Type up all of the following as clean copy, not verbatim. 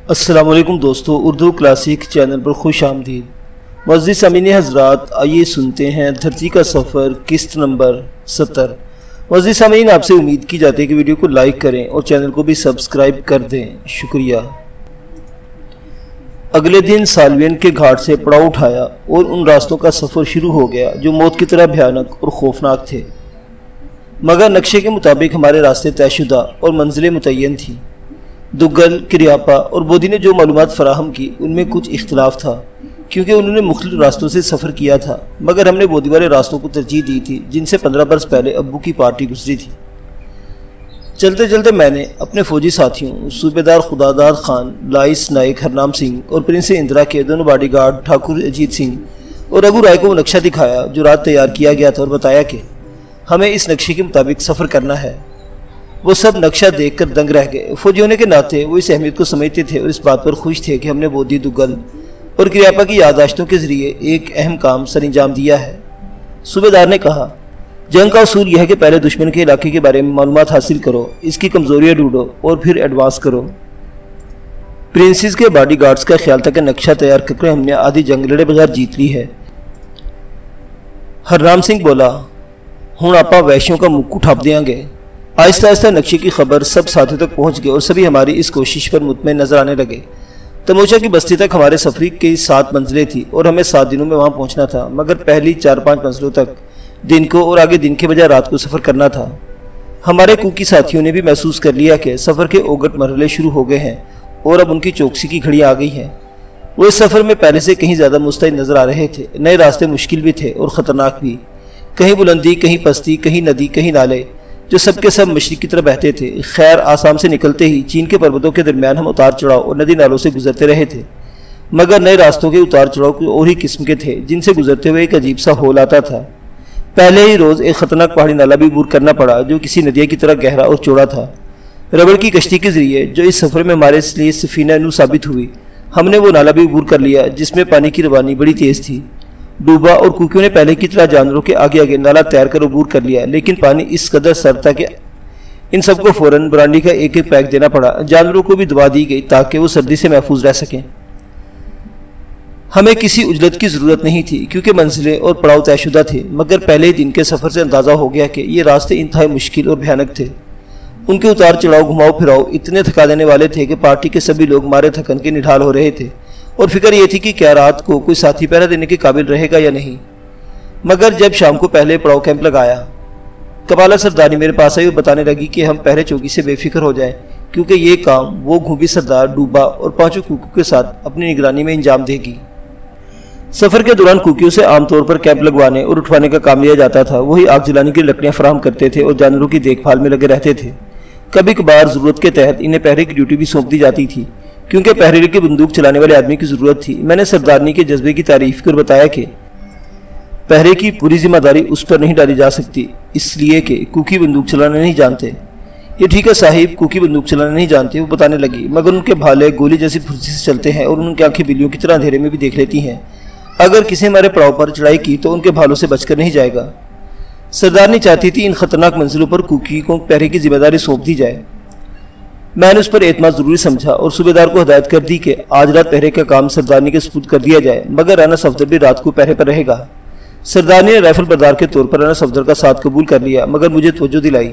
السلام علیکم دوستو، اردو کلاسک چینل پر خوش آمدید۔ معزز سامعین حضرات، آئیے سنتے ہیں دھرتی کا سفر قسط نمبر 70۔ معزز سامعین، آپ سے امید کی جاتی ہے کہ ویڈیو کو لائک کریں اور چینل کو بھی سبسکرائب کر دیں، شکریہ۔ اگلے دن سالوین کے گھاٹ سے پڑاؤ اٹھایا اور ان راستوں کا سفر شروع ہو گیا جو موت کی طرح بھیانک اور خوفناک تھے، مگر نقشے کے مطابق ہمارے راستے طے شدہ اور منزلیں متعین تھیں۔ دگل، کریاپا اور بودھی نے جو معلومات فراہم کی ان میں کچھ اختلاف تھا، کیونکہ انہوں نے مختلف راستوں سے سفر کیا تھا، مگر ہم نے بودھی والے راستوں کو ترجیح دی تھی جن سے 15 برس پہلے ابو کی پارٹی گزری تھی۔ چلتے چلتے میں نے اپنے فوجی ساتھیوں صوبیدار خداداد خان، لائس نائک ہرنام سنگھ اور پرنس اندرا کے دونوں باڈی گارڈ ٹھاکر اجیت سنگھ اور رگھو رائے کو وہ نقشہ دکھایا جو رات تیار کیا گیا تھا اور بتایا کہ ہمیں اس نقشے کے مطابق سفر کرنا ہے۔ وہ سب نقشہ دیکھ کر دنگ رہ گئے۔ فوجی ہونے کے ناطے وہ اس اہمیت کو سمجھتے تھے اور اس بات پر خوش تھے کہ ہم نے بودھی، دگل اور کریاپا کی یادداشتوں کے ذریعے ایک اہم کام سر انجام دیا ہے۔ صوبیدار نے کہا، جنگ کا اصول یہ ہے کہ پہلے دشمن کے علاقے کے بارے میں معلومات حاصل کرو، اس کی کمزوریاں ڈھونڈو اور پھر ایڈوانس کرو۔ پرنسز کے باڈی گارڈز کا خیال تھا کہ نقشہ تیار کر کے ہم نے آدھی جنگ لڑے بغیر جیت لی ہے۔ ہرنام سنگھ بولا، ہوں آپا ویشیوں کا منہ ٹھاپ دیاں گے۔ آہستہ آہستہ نقشے کی خبر سب ساتھیوں تک پہنچ گئی اور سبھی ہماری اس کوشش پر مطمئن نظر آنے لگے۔ تموچا کی بستی تک ہمارے سفر کی 7 منزلیں تھیں اور ہمیں 7 دنوں میں وہاں پہنچنا تھا، مگر پہلی 4-5 منزلوں تک دن کو اور آگے دن کے بجائے رات کو سفر کرنا تھا۔ ہمارے کوکی ساتھیوں نے بھی محسوس کر لیا کہ سفر کے اوگٹ مرحلے شروع ہو گئے ہیں اور اب ان کی چوکسی کی گھڑیاں آ گئی ہیں۔ وہ اس سفر میں پہلے سے کہیں زیادہ مستعد نظر آ رہے تھے۔ نئے راستے مشکل بھی تھے اور خطرناک بھی، کہیں بلندی، کہیں پستی، کہیں ندی، کہیں نالے جو سب کے سب مشرق کی طرف بہتے تھے۔ خیر، آسام سے نکلتے ہی چین کے پروتوں کے درمیان ہم اتار چڑھاؤ اور ندی نالوں سے گزرتے رہے تھے، مگر نئے راستوں کے اتار چڑھاؤ کوئی اور ہی قسم کے تھے جن سے گزرتے ہوئے ایک عجیب سا ہول آتا تھا۔ پہلے ہی روز ایک خطرناک پہاڑی نالا بھی عبور کرنا پڑا جو کسی ندی کی طرح گہرا اور چوڑا تھا۔ ربڑ کی کشتی کے ذریعے جو اس سفر میں ہمارے لیے سفینہ نو ثابت ہوئی، ہم نے وہ نالا بھی عبور کر لیا جس میں پانی کی روانی بڑی تیز تھی۔ ڈوبا اور کوکیوں نے پہلے کی طرح جانوروں کے آگے آگے نالا تیر کر عبور کر لیا، لیکن پانی اس قدر سر تھا کہ ان سب کو فوراً برانڈی کا ایک ایک پیک دینا پڑا۔ جانوروں کو بھی دوا دی گئی تاکہ وہ سردی سے محفوظ رہ سکیں۔ ہمیں کسی عجلت کی ضرورت نہیں تھی کیونکہ منزلیں اور پڑاؤ طے شدہ تھے، مگر پہلے دن کے سفر سے اندازہ ہو گیا کہ یہ راستے انتہائی مشکل اور بھیانک تھے۔ ان کے اتار چڑھاؤ، گھماؤ پھراؤ اتنے تھکا دینے والے تھے کہ پارٹی کے سبھی لوگ مارے تھکن کے نڈھال ہو رہے تھے اور فکر یہ تھی کہ کیا رات کو کوئی ساتھی پہرا دینے کے قابل رہے گا یا نہیں۔ مگر جب شام کو پہلے پڑاؤ کیمپ لگایا، کپالہ سردارنی میرے پاس آئی اور بتانے لگی کہ ہم پہلے چوکی سے بے فکر ہو جائیں کیونکہ یہ کام وہ گھوبی سردار، ڈوبا اور 5 کوکیوں کے ساتھ اپنی نگرانی میں انجام دے گی۔ سفر کے دوران کوکیوں سے عام طور پر کیمپ لگوانے اور اٹھوانے کا کام لیا جاتا تھا۔ وہی آگ جلانے کی لکڑیاں فراہم کرتے تھے اور جانوروں کی دیکھ بھال میں لگے رہتے تھے۔ کبھی کبھار ضرورت کے تحت انہیں پہرے کی ڈیوٹی بھی سونپ دی جاتی تھی کیونکہ پہرے کی بندوق چلانے والے آدمی کی ضرورت تھی۔ میں نے سردارنی کے جذبے کی تعریف کر بتایا کہ پہرے کی پوری ذمہ داری اس پر نہیں ڈالی جا سکتی، اس لیے کہ کوکی بندوق چلانا نہیں جانتے۔ یہ ٹھیک ہے صاحب، کوکی بندوق چلانا نہیں جانتے، وہ بتانے لگی، مگر ان کے بھالے گولی جیسی پھرتی سے چلتے ہیں اور ان کی آنکھیں بلیوں کی طرح اندھیرے میں بھی دیکھ لیتی ہیں۔ اگر کسی ہمارے پڑاؤ پر چڑھائی کی تو ان کے بھالوں سے بچ کر نہیں جائے گا۔ سردارنی چاہتی تھی ان خطرناک منزلوں پر کوکی کو پہرے کی ذمہ داری سونپ دی جائے۔ میں نے اس پر اعتماد ضروری سمجھا اور صوبیدار کو ہدایت کر دی کہ آج رات پہرے کا کام سردارنی کے سپرد کر دیا جائے، مگر رانا صفدر بھی رات کو پہرے پر رہے گا۔ سردارنی نے رائفل بردار کے طور پر رانا صفدر کا ساتھ قبول کر لیا، مگر مجھے توجہ دلائی،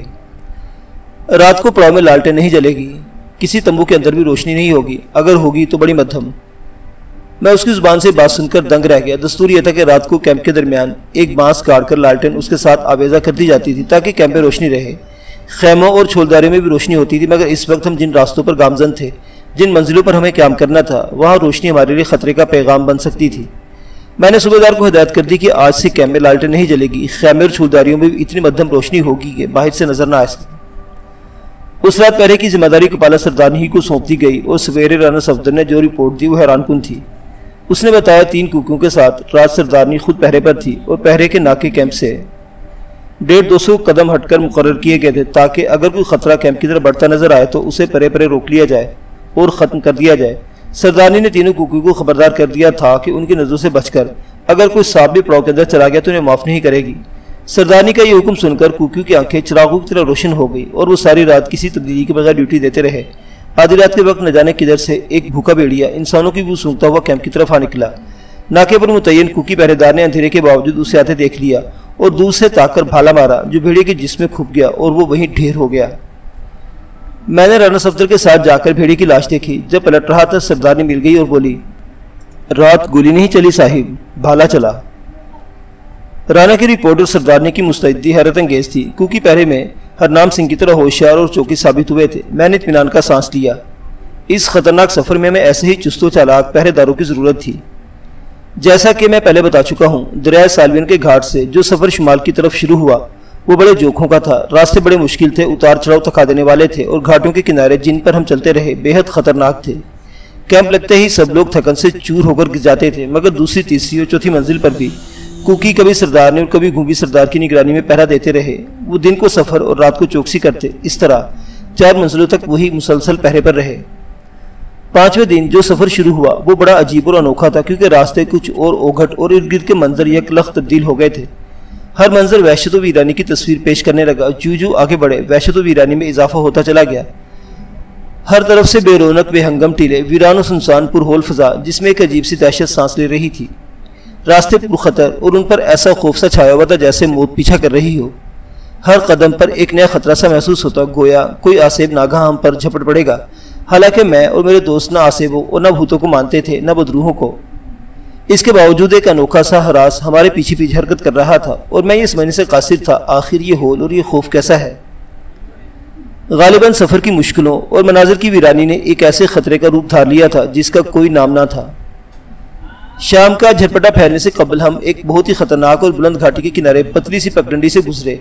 رات کو پڑاؤ میں لالٹیں نہیں جلے گی، کسی تمبو کے اندر بھی روشنی نہیں ہوگی، اگر ہوگی تو بڑی مدھم۔ میں اس کی زبان سے بات سن کر دنگ رہ گیا۔ دستور یہ تھا کہ رات کو کیمپ کے درمیان ایک بانس کاٹ کر لالٹین اس کے ساتھ آویزہ کر دی جاتی تھی تاکہ کیمپ میں روشنی رہے۔ خیموں اور چھولداروں میں بھی روشنی ہوتی تھی، مگر اس وقت ہم جن راستوں پر گامزن تھے، جن منزلوں پر ہمیں قیام کرنا تھا، وہاں روشنی ہمارے لیے خطرے کا پیغام بن سکتی تھی۔ میں نے صوبیدار کو ہدایت کر دی کہ آج سے کیمپ میں لالٹیں نہیں جلے گی، خیمے اور چھولداریوں میں بھی اتنی مدھم روشنی ہوگی کہ باہر سے نظر نہ آ سکے۔ اس رات پہرے کی ذمہ داری کپالہ سردارنی ہی کو سونپ دی گئی اور سویرے رانا صفدر نے جو رپورٹ دی وہ حیران کن تھی۔ اس نے بتایا 3 کوکیوں کے ساتھ رات سردارنی خود پہرے پر تھی اور پہرے کے ناکے کیمپ سے 150-200 قدم ہٹ کر مقرر کیے گئے تھے تاکہ اگر کوئی خطرہ کیمپ کی طرف بڑھتا نظر آئے تو اسے پرے پرے روک لیا جائے اور ختم کر دیا جائے۔ سردارنی نے 3 کوکیوں کو خبردار کر دیا تھا کہ ان کی نظروں سے بچ کر اگر کوئی سانپ بھی پڑاؤ کے اندر چلا گیا تو انہیں معاف نہیں کرے گی۔ سردارنی کا یہ حکم سن کر کوکیوں کی آنکھیں چراغوں کی طرح روشن ہو گئی اور وہ ساری رات کسی تبدیلی کے بغیر ڈیوٹی دیتے رہے۔ آدھی رات کے وقت نہ جانے کدھر سے ایک بھوکا بھیڑیا انسانوں کی بو سونگتا ہوا کیمپ کی طرف آ نکلا۔ ناکے پر متعین کوکی پہرے دار نے اندھیرے کے باوجود اسے آتے دیکھ لیا اور دور سے تاک کر بھالا مارا جو بھیڑیے کے جسم میں کھپ گیا اور وہ وہیں ڈھیر ہو گیا۔ میں نے رانا صفدر کے ساتھ جا کر بھیڑیے کی لاش دیکھی۔ جب پلٹ رہا تھا سردارنی مل گئی اور بولی، رات گولی نہیں چلی صاحب، بھالا چلا۔ رانا کی رپورٹ اور سردارنی کی مستعدی حیرت انگیز تھی۔ کوکی پہرے میں ہرنام سنگھ کی طرح ہوشیار اور چوکی ثابت ہوئے تھے۔ میں نے اطمینان کا سانس لیا۔ اس خطرناک سفر میں ہمیں ایسے ہی چست و چالاک پہرے داروں کی ضرورت تھی۔ جیسا کہ میں پہلے بتا چکا ہوں، دریائے سالوین کے گھاٹ سے جو سفر شمال کی طرف شروع ہوا وہ بڑے جوکھوں کا تھا۔ راستے بڑے مشکل تھے، اتار چڑھاؤ تھکا دینے والے تھے اور گھاٹوں کے کنارے جن پر ہم چلتے رہے بے حد خطرناک تھے۔ کیمپ لگتے ہی سب لوگ تھکن سے چور ہو کر گر جاتے تھے، مگر دوسری، تیسری اور چوتھی منزل پر بھی کوکی کبھی سردار نے اور کبھی گھونگی سردار کی نگرانی میں پہرا دیتے رہے۔ وہ دن کو سفر اور رات کو چوکسی کرتے۔ اس طرح 4 منزلوں تک وہی مسلسل پہرے پر رہے۔ 5ویں دن جو سفر شروع ہوا وہ بڑا عجیب اور انوکھا تھا، کیونکہ راستے کچھ اور اوگھٹ اور ارد گرد کے منظر یک لخت تبدیل ہو گئے تھے۔ ہر منظر وحشت و ویرانی کی تصویر پیش کرنے لگا۔ جو آگے بڑھے وحشت و ویرانی میں اضافہ ہوتا چلا گیا۔ ہر طرف سے بے رونق بے ہنگم ٹیلے، ویران و سنسان پرہول فضا جس میں ایک عجیب سی دہشت سانس لے رہی تھی۔ راستے پر خطر اور ان پر ایسا خوف سا چھایا ہوا تھا جیسے موت پیچھا کر رہی ہو۔ ہر قدم پر ایک نیا خطرہ سا محسوس ہوتا، گویا کوئی آسیب ناگہاں ہم پر جھپٹ پڑے گا۔ حالانکہ میں اور میرے دوست نہ آسیبوں اور نہ بھوتوں کو مانتے تھے، نہ بدروحوں کو۔ اس کے باوجود ایک انوکھا سا ہراس ہمارے پیچھے پیچھے حرکت کر رہا تھا اور میں یہ سمجھنے سے قاصر تھا آخر یہ ہول اور یہ خوف کیسا ہے۔ غالباً سفر کی مشکلوں اور مناظر کی ویرانی نے ایک ایسے خطرے کا روپ دھار لیا تھا جس کا کوئی نام نہ تھا۔ شام کا جھٹپٹا پھیلنے سے قبل ہم ایک بہت ہی خطرناک اور بلند گھاٹی کے کنارے پتلی سی پگڈنڈی سے گزرے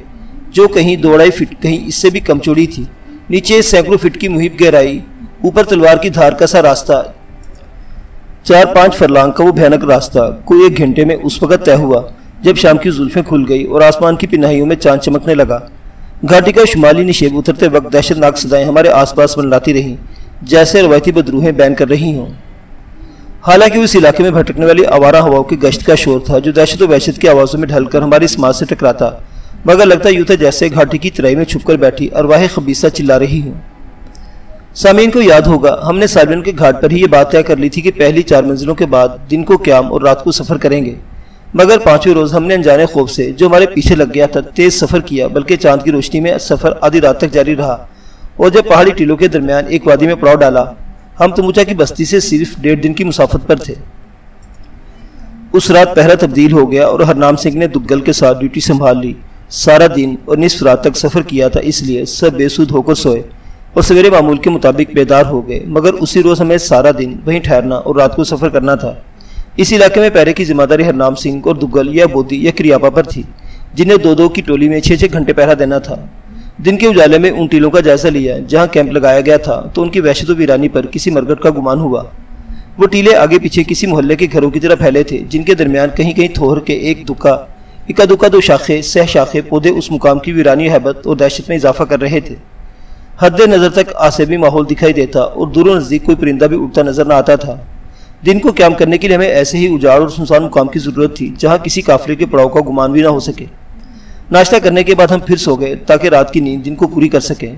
جو کہیں 2.5 فٹ کہیں اس سے بھی کم چوڑی تھی۔ نیچے سینکڑوں فٹ کی محیط گہرائی، اوپر تلوار کی دھار کا سا راستہ، 4-5 فرلانگ کا وہ بھیانک راستہ کوئی 1 گھنٹے میں اس وقت طے ہوا جب شام کی زلفیں کھل گئی اور آسمان کی پناہیوں میں چاند چمکنے لگا۔ گھاٹی کا شمالی نشیب اترتے وقت دہشت ناک صدائیں ہمارے آس پاس منڈلاتی رہیں جیسے روایتی بدروہیں بیان کر رہی ہوں۔ حالانکہ اس علاقے میں بھٹکنے والی آوارہ ہواؤں کی گشت کا شور تھا جو دہشت و وحشت کی آوازوں میں ڈھل کر ہماری سماج سے ٹکراتا، مگر لگتا یوں تھا جیسے گھاٹی کی ترائی میں چھپ کر بیٹھی ارواح خبیثہ چلا رہی ہوں۔ سامعین کو یاد ہوگا ہم نے سالوین کے گھاٹ پر ہی یہ بات طے کر لی تھی کہ پہلی 4 منزلوں کے بعد دن کو قیام اور رات کو سفر کریں گے، مگر 5ویں روز ہم نے انجانے خوف سے جو ہمارے پیچھے لگ گیا تھا تیز سفر کیا، بلکہ چاند کی روشنی میں سفر آدھی رات تک جاری رہا اور جب پہاڑی ٹیلوں کے درمیان ایک وادی میں پڑاؤ ڈالا ہم تموچا کی بستی سے صرف 1.5 دن کی مسافت پر تھے۔ اس رات پہرا تبدیل ہو گیا اور ہرنام سنگھ نے دگل کے ساتھ ڈیوٹی سنبھال لی۔ سارا دن اور نصف رات تک سفر کیا تھا، اس لیے سب بے سود ہو کر سوئے اور سویرے معمول کے مطابق بیدار ہو گئے، مگر اسی روز ہمیں سارا دن وہیں ٹھہرنا اور رات کو سفر کرنا تھا۔ اس علاقے میں پہرے کی ذمہ داری ہرنام سنگھ اور دگل یا بودی یا کریاپا پر تھی، جنہیں 2-2 کی ٹولی میں 6-6 گھنٹے پہرا دینا تھا۔ دن کے اجالے میں ان ٹیلوں کا جائزہ لیا جہاں کیمپ لگایا گیا تھا تو ان کی وحشت و ویرانی پر کسی مرگٹ کا گمان ہوا۔ وہ ٹیلے آگے پیچھے کسی محلے کے گھروں کی طرح پھیلے تھے جن کے درمیان کہیں کہیں تھوہر کے اکا دکا 2 شاخے سہ شاخے پودے اس مقام کی ویرانی حیبت اور دہشت میں اضافہ کر رہے تھے۔ حد نظر تک آسیبی ماحول دکھائی دیتا اور دور و نزدیک کوئی پرندہ بھی اڑتا نظر نہ آتا تھا۔ دن کو قیام کرنے کے لیے ہمیں ایسے ہی اجاڑ اور سنسان مقام کی ضرورت تھی جہاں کسی قافلے کے پڑاؤ کا گمان بھی نہ ہو سکے۔ ناشتہ کرنے کے بعد ہم پھر سو گئے تاکہ رات کی نیند دن کو پوری کر سکیں۔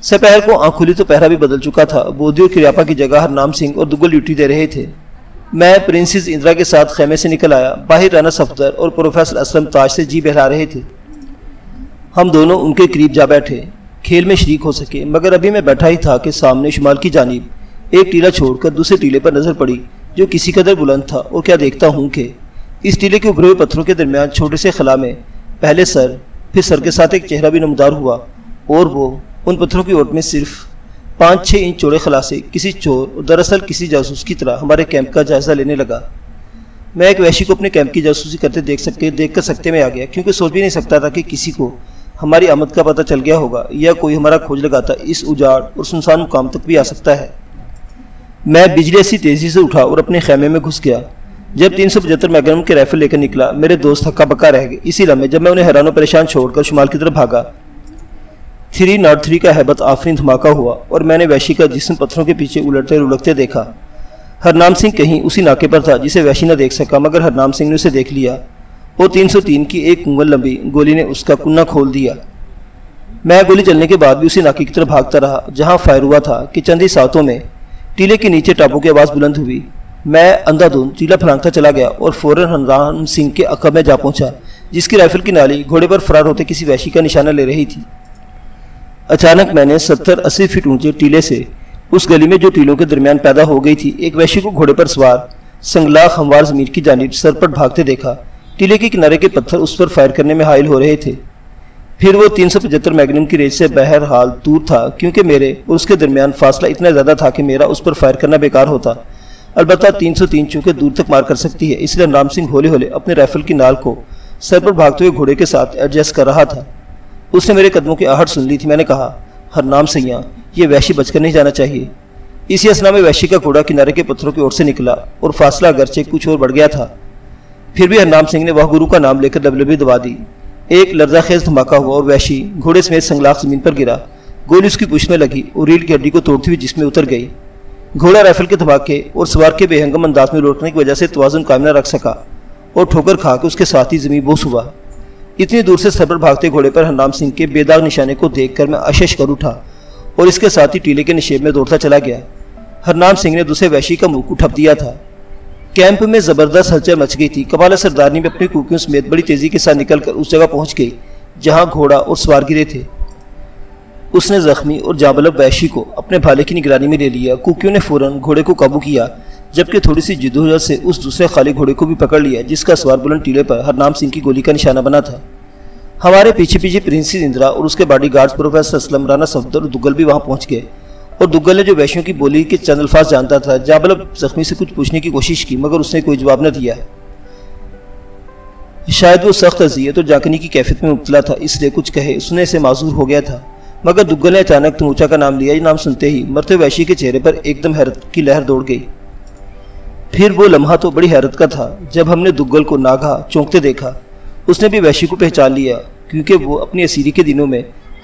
سپہر کو آنکھ کھلی تو پہرا بھی بدل چکا تھا۔ بودی اور کریاپا کی جگہ ہرنام سنگھ اور دگل ڈیوٹی دے رہے تھے۔ میں پرنسز اندرا کے ساتھ خیمے سے نکل آیا۔ باہر رانا صفدر اور پروفیسر اسلم تاج سے جی بہلا رہے تھے۔ ہم دونوں ان کے قریب جا بیٹھے، کھیل میں شریک ہو سکے، مگر ابھی میں بیٹھا ہی تھا کہ سامنے شمال کی جانب ایک ٹیلا چھوڑ کر دوسرے ٹیلے پر نظر پڑی جو کسی قدر بلند تھا، اور کیا دیکھتا ہوں کہ اس ٹیلے کے ابھرے ہوئے پتھروں کے درمیان چھوٹے سے خلا میں پہلے سر، پھر سر کے ساتھ ایک چہرہ بھی نمودار ہوا، اور وہ ان پتھروں کی اوٹ میں صرف 5-6 انچ چوڑے خلاصے کسی چور اور دراصل کسی جاسوس کی طرح ہمارے کیمپ کا جائزہ لینے لگا۔ میں ایک وحشی کو اپنے کیمپ کی جاسوسی کرتے دیکھ کر سکتے میں آ گیا، کیونکہ سوچ بھی نہیں سکتا تھا کہ کسی کو ہماری آمد کا پتہ چل گیا ہوگا یا کوئی ہمارا کھوج لگاتا اس اجاڑ اور سنسان مقام تک بھی آ سکتا ہے۔ میں بجلی ایسی تیزی سے اٹھا اور اپنے خیمے میں گھس گیا۔ جب 375 میگنم کے رائفل لے کر نکلا، میرے دوست ہکا بکا رہ گئے۔ اسی لمحے جب میں انہیں حیران و پریشان چھوڑ کر شمال کی طرف بھاگا، 303 کا ہیبت آفرین دھماکہ ہوا اور میں نے وحشی کا جسم پتھروں کے پیچھے الٹتے رلکتے دیکھا۔ ہرنام سنگھ کہیں اسی ناکے پر تھا جسے وحشی نہ دیکھ سکا، مگر ہرنام سنگھ نے اسے دیکھ لیا اور 303 کی ایک انگل لمبی گولی نے اس کا کنہ کھول دیا۔ میں گولی چلنے کے بعد بھی اسی ناکے کی طرف بھاگتا رہا جہاں فائر ہوا تھا کہ چند ہی ساتوں میں ٹیلے کے نیچے ٹاپو کی آواز بلند ہوئی۔ میں اندھا دھند ٹیلا پھلانگتا چلا گیا اور فوراً ہرنام سنگھ کے عقب میں جا پہنچا، جس کی رائفل کی نالی گھوڑے پر فرار ہوتے کسی وحشی کا نشانہ لے رہی تھی۔ اچانک میں نے 70-80 فٹ اونچے ٹیلے سے اس گلی میں جو ٹیلوں کے درمیان پیدا ہو گئی تھی ایک وحشی کو گھوڑے پر سوار سنگلاخ ہموار زمین کی جانب سرپٹ بھاگتے دیکھا۔ ٹیلے کے کنارے کے پتھر اس پر فائر کرنے میں حائل ہو رہے تھے۔ پھر وہ 375 میگنم کی رینج سے بہرحال دور تھا، کیونکہ میرے اور اس کے درمیان فاصلہ اتنا زیادہ تھا کہ میرا اس پر فائر کرنا بیکار ہوتا۔ البتہ 303 چونکہ دور تک مار کر سکتی ہے، اس لیے ہرنام سنگھ ہولے ہولے اپنے رائفل کی نال کو سر پر بھاگتے ہوئے گھوڑے کے ساتھ ایڈجسٹ کر رہا تھا۔ اس نے میرے قدموں کی آہٹ سن لی تھی۔ میں نے کہا، ہرنام سنگھ، یہ وحشی بچ کر نہیں جانا چاہیے۔ اسی اثنا میں وحشی کا گھوڑا کنارے کے پتھروں کی اور سے نکلا اور فاصلہ اگرچہ کچھ اور بڑھ گیا تھا، پھر بھی ہرنام سنگھ نے واہ گرو کا نام لے کر لبلبی دبا دی۔ ایک لرزہ خیز دھماکہ ہوا اور وحشی گھوڑے سمیت سنگلاخ زمین پر گرا۔ گولی اس کی پشت میں لگی اور ریڑھ کی ہڈی کو توڑتی ہوئی جسم میں اتر گئی۔ گھوڑا رائفل کے دھماکے اور سوار کے بے ہنگم انداز میں لوٹنے کی وجہ سے توازن قائم نہ رکھ سکا اور ٹھوکر کھا کے اس کے ساتھ ہی زمین بوس ہوا۔ اتنی دور سے سر پر بھاگتے گھوڑے پر ہرنام سنگھ کے بے داغ نشانے کو دیکھ کر میں اشش کر اٹھا اور اس کے ساتھ ہی ٹیلے کے نشیب میں دوڑتا چلا گیا۔ ہرنام سنگھ نے دوسرے وحشی کا منہ کو ٹھپ دیا تھا۔ کیمپ میں زبردست ہلچل مچ گئی تھی۔ کپالا سردارنی میں اپنی کوکیوں سمیت بڑی تیزی کے ساتھ نکل کر اس جگہ پہنچ گئی جہاں گھوڑا اور سوار گرے تھے۔ اس نے زخمی اور جانبلب وحشی کو اپنے بھالے کی نگرانی میں لے لیا۔ کوکیوں نے فوراً گھوڑے کو قابو کیا، جبکہ تھوڑی سی جدوجہد سے اس دوسرے خالی گھوڑے کو بھی پکڑ لیا جس کا سوار بلند ٹیلے پر ہرنام سنگھ کی گولی کا نشانہ بنا تھا۔ ہمارے پیچھے پیچھے پرنسز اندرا اور اس کے body guards professor Aslam, Rana Safdar اور دگل بھی وہاں پہنچ گئے، اور دگل نے جو وحشیوں کی بولی کے چند الفاظ جانتا تھا، جانبلب زخمی سے کچھ پوچھنے کی کوشش کی مگر اس نے کوئی جواب نہ دیا۔ شاید وہ سخت اذیت اور جانکنی کی کیفیت میں مبتلا تھا، اس لیے کچھ کہے سنے سے معذور ہو گیا تھا، مگر دگل نے اچانک تموچا کا نام لیا۔ یہ نام سنتے ہی مرتے وحشی کے چہرے پر ایک دم حیرت کی لہر دوڑ گئی۔ پھر وہ لمحہ تو بڑی حیرت کا تھا جب ہم نے دگل کو ناگہاں چونکتے دیکھا۔ اس نے بھی وحشی کو پہچان لیا، کیونکہ وہ اپنی اسیری کے دنوں میں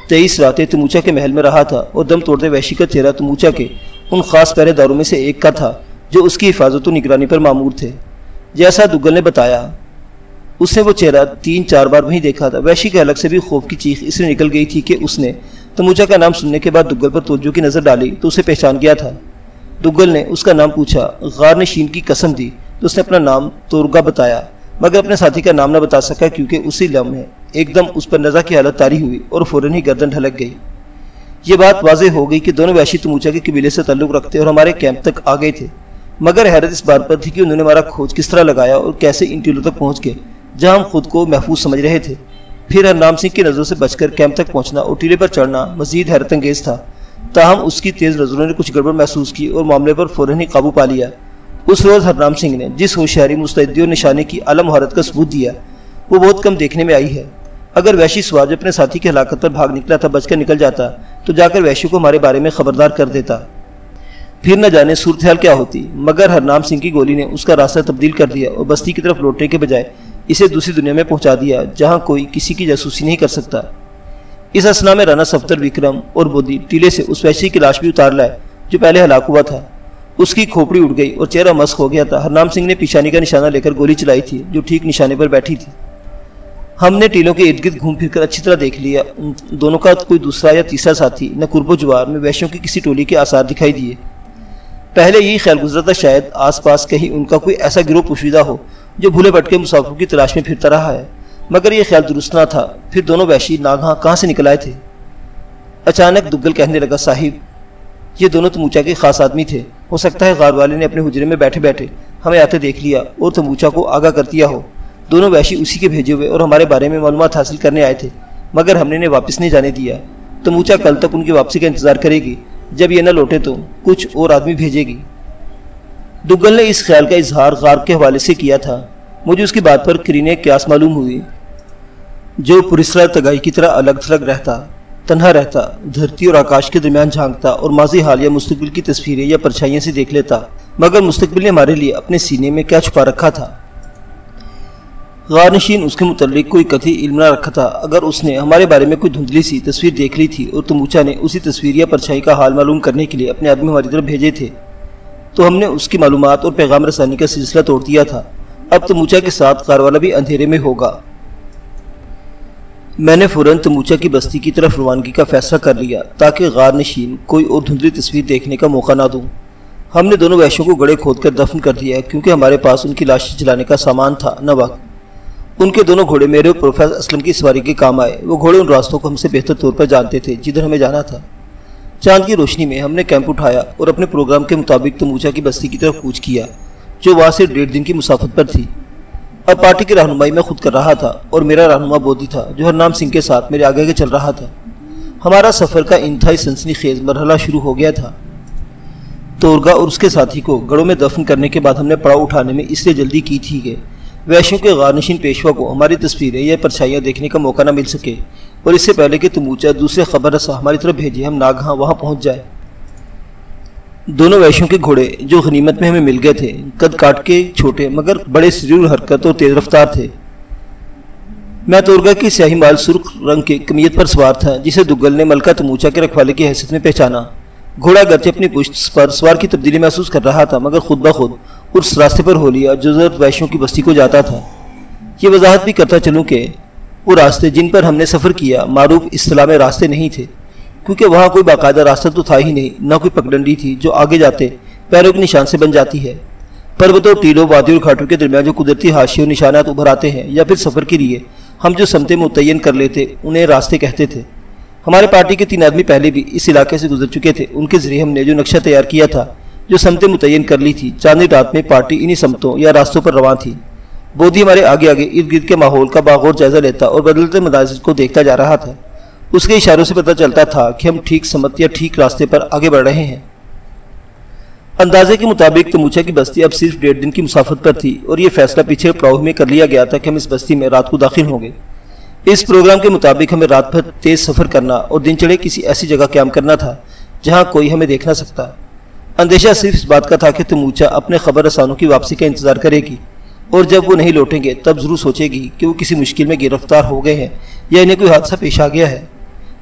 23 راتیں تموچا کے محل میں رہا تھا، اور دم توڑتے وحشی کا چہرہ تموچا کے ان خاص پہرے داروں میں سے ایک کا تھا جو اس کی حفاظت و نگرانی پر مامور تھے۔ جیسا دگل نے بتایا، اس نے وہ چہرہ 3-4 بار وہیں دیکھا تھا۔ وحشی کے حلق سے بھی خوف کی چیخ اس لیے نکل گئی تھی کہ اس نے تموچا کا نام سننے کے بعد دگل پر توجہ کی نظر ڈالی تو اسے پہچان گیا تھا۔ دگل نے اس کا نام پوچھا، غار نشین کی قسم دی تو اس نے اپنا نام تورگا بتایا، مگر اپنے ساتھی کا نام نہ بتا سکا، کیونکہ اسی لمحے ایک دم اس پر نزا کی حالت طاری ہوئی اور فوراً ہی گردن ڈھلک گئی۔ یہ بات واضح ہو گئی کہ دونوں وحشی تموچا کے قبیلے سے تعلق رکھتے اور ہمارے کیمپ تک آ گئے تھے، مگر حیرت اس بات پر تھی کہ انہوں نے ہمارا کھوج کس طرح لگایا اور کیسے ان ٹیلوں تک پہنچ گئے جہاں ہم خود کو محفوظ سمجھ رہے تھے۔ پھر ہرنام سنگھ کی نظروں سے بچ کر کیمپ تک پہنچنا اور ٹیلے پر چڑھنا مزید حیرت انگیز تھا، تاہم اس کی تیز نظروں نے کچھ گڑبڑ محسوس کی اور معاملے پر فوراً ہی قابو پا لیا۔ اس روز ہرنام سنگھ نے جس ہوشیاری، مستعدی اور نشانے کی اعلیٰ مہارت کا ثبوت دیا وہ بہت کم دیکھنے میں آئی ہے۔ اگر وحشی سوار جو اپنے ساتھی کی ہلاکت پر بھاگ نکلا تھا بچ کر نکل جاتا تو جا کر وحشی کو ہمارے بارے میں خبردار کر دیتا، پھر نہ جانے صورتحال کیا ہوتی، مگر ہرنام سنگھ کی گولی نے اس کا راستہ تبدیل کر دیا اور بستی کی طرف لوٹنے کے بجائے اسے دوسری دنیا میں پہنچا دیا جہاں کوئی کسی کی جاسوسی نہیں کر سکتا۔ اس اثنا میں رانا صفدر، وکرم اور بودھی ٹیلے سے اس وحشی کی لاش بھی اتار لائے جو پہلے ہلاک ہوا تھا۔ اس کی کھوپڑی اٹھ گئی اور چہرہ مسخ ہو گیا تھا۔ ہرنام سنگھ نے پیشانی کا نشانہ لے کر گولی چلائی تھی جو ٹھیک نشانے پر بیٹھی تھی۔ ہم نے ٹیلوں کے ارد گرد گھوم پھر کر اچھی طرح دیکھ لیا، ان دونوں کا کوئی دوسرا یا تیسرا ساتھی نہ قرب و جوار میں وحشیوں کی کسی ٹولی کے آثار دکھائی دیے۔ پہلے یہی خیال گزرا تھا شاید آس پاس کہیں ان کا کوئی ایسا گروہ پوشیدہ ہو جو بھولے بھٹکے مسافروں کی تلاش میں پھرتا رہا ہے، مگر یہ خیال درست نہ تھا۔ پھر دونوں وحشی ناگہاں کہاں سے نکل آئے تھے؟ اچانک دگل کہنے لگا، صاحب یہ دونوں تموچا کے خاص آدمی تھے، ہو سکتا ہے غار والے نے اپنے حجرے میں بیٹھے بیٹھے ہمیں آتے دیکھ لیا اور تموچا کو آگاہ کر دیا ہو۔ دونوں وحشی اسی کے بھیجے ہوئے اور ہمارے بارے میں معلومات حاصل کرنے آئے تھے، مگر ہم نے انہیں واپس نہیں جانے دیا۔ تموچا کل تک ان کی واپسی کا انتظار کرے گی، جب یہ نہ لوٹے تو کچھ اور آدمی بھیجے گی۔ دگل نے اس خیال کا اظہار غار کے حوالے سے کیا تھا۔ مجھے اس کی بات پر قرینہ قیاس معلوم ہوئی۔ جو پرسرار تگائی کی طرح الگ تھلگ رہتا، تنہا رہتا، دھرتی اور آکاش کے درمیان جھانکتا اور ماضی، حال یا مستقبل کی تصویریں یا پرچھائیاں سے دیکھ لیتا، مگر مستقبل نے ہمارے لیے اپنے سینے میں کیا چھپا رکھا تھا؟ غار نشین اس کے متعلق کوئی قطعی علم نہ رکھا تھا۔ اگر اس نے ہمارے بارے میں کوئی دھندلی سی تصویر دیکھ لی تھی اور تموچا نے اسی تصویر یا پرچھائی کا حال معلوم کرنے کے لیے اپنے آدمی ہماری طرف بھیجے تھے، تو ہم نے اس کی معلومات اور پیغام رسانی کا سلسلہ توڑ دیا تھا۔ اب تموچا کے ساتھ غار والا بھی اندھیرے میں ہوگا۔ میں نے فوراً تموچا کی بستی کی طرف روانگی کا فیصلہ کر لیا تاکہ غار نشین کوئی اور دھندلی تصویر دیکھنے کا موقع نہ دوں۔ ہم نے دونوں وحشیوں کو گڑھے کھود کر دفن کر دیا کیونکہ ہمارے پاس ان کی لاشیں جلانے کا سامان تھا نہ وقت۔ ان کے دونوں گھوڑے میرے اور پروفیسر اسلم کی سواری کے کام آئے۔ وہ گھوڑے ان راستوں کو ہم سے بہتر طور پر جانتے تھے جدھر ہمیں جانا تھا۔ چاند کی روشنی میں ہم نے کیمپ اٹھایا اور اپنے پروگرام کے مطابق تموچا کی بستی کی طرف کوچ کیا جو وہاں سے 1.5 دن کی مسافت پر تھی۔ اب پارٹی کی رہنمائی میں خود کر رہا تھا اور میرا رہنما بودھی تھا جو ہرنام سنگھ کے ساتھ میرے آگے چل رہا تھا۔ ہمارا سفر کا انتہائی سنسنی خیز مرحلہ شروع ہو گیا تھا۔ تورگا اور اس کے ساتھی کو گڑھوں میں دفن کرنے کے بعد ہم نے پڑاؤ اٹھانے میں اس لیے جلدی کی تھی کہ وحشیوں کے غار نشین پیشوا کو ہماری تصویریں یا پرچھائیاں دیکھنے کا موقع نہ مل سکے اور اس سے پہلے کہ تموچا دوسرے خبر رساں ہماری طرف بھیجے ہم ناگہاں وہاں پہنچ جائے۔ دونوں وحشیوں کے گھوڑے جو غنیمت میں ہمیں مل گئے تھے قد کاٹ کے چھوٹے مگر بڑے سریع حرکت اور تیز رفتار تھے۔ میں تورگا کی سیاہی مال سرخ رنگ کے کمیت پر سوار تھا جسے دگل نے ملکہ تموچا کے رکھوالے کی حیثیت میں پہچانا۔ گھوڑا گرچہ اپنی پشت پر سوار کی تبدیلی محسوس کر رہا تھا مگر خود بخود اس راستے پر ہو لیا جو زرد وحشیوں کی بستی کو جاتا تھا۔ یہ وضاحت بھی کرتا چلوں کہ وہ راستے جن پر ہم نے سفر کیا معروف اصطلاح میں راستے نہیں تھے کیونکہ وہاں کوئی باقاعدہ راستہ تو تھا ہی نہیں، نہ کوئی پگڈنڈی تھی جو آگے جاتے پیروں کے نشان سے بن جاتی ہے۔ پروتوں، ٹیلوں، وادیوں اور گھاٹوں کے درمیان جو قدرتی حاشیے اور نشانات ابھر آتے ہیں یا پھر سفر کے لیے ہم جو سمتیں متعین کر لیتے انہیں راستے کہتے تھے۔ ہمارے پارٹی کے 3 آدمی پہلے بھی اس علاقے سے گزر چکے تھے۔ ان کے ذریعے ہم نے جو نقشہ تیار کیا تھا، جو سمتیں متعین کر لی تھی، چاندنی رات میں پارٹی انہی سمتوں یا راستوں پر رواں تھی۔ بودھی ہمارے آگے آگے ارد گرد کے ماحول کا باغور جائزہ لیتا اور بدلتے مناظر کو دیکھتا جا رہا تھا۔ اس کے اشاروں سے پتہ چلتا تھا کہ ہم ٹھیک سمت یا ٹھیک راستے پر آگے بڑھ رہے ہیں۔ اندازے کے مطابق تموچا کی بستی اب صرف 1.5 دن کی مسافت پر تھی اور یہ فیصلہ پیچھے پڑاؤ میں کر لیا گیا تھا کہ ہم اس بستی میں رات کو داخل ہوں گے۔ اس پروگرام کے مطابق ہمیں رات بھر تیز سفر کرنا اور دن چڑھے کسی ایسی جگہ قیام کرنا تھا جہاں کوئی ہمیں دیکھ نہ سکتا۔ اندیشہ صرف اس بات کا تھا کہ تموچا اپنے خبر رسانوں کی واپسی کا انتظار کرے گی اور جب وہ نہیں لوٹیں گے تب ضرور سوچے گی کہ وہ کسی مشکل میں گرفتار ہو گئے ہیں یا انہیں کوئی حادثہ پیش آ گیا ہے۔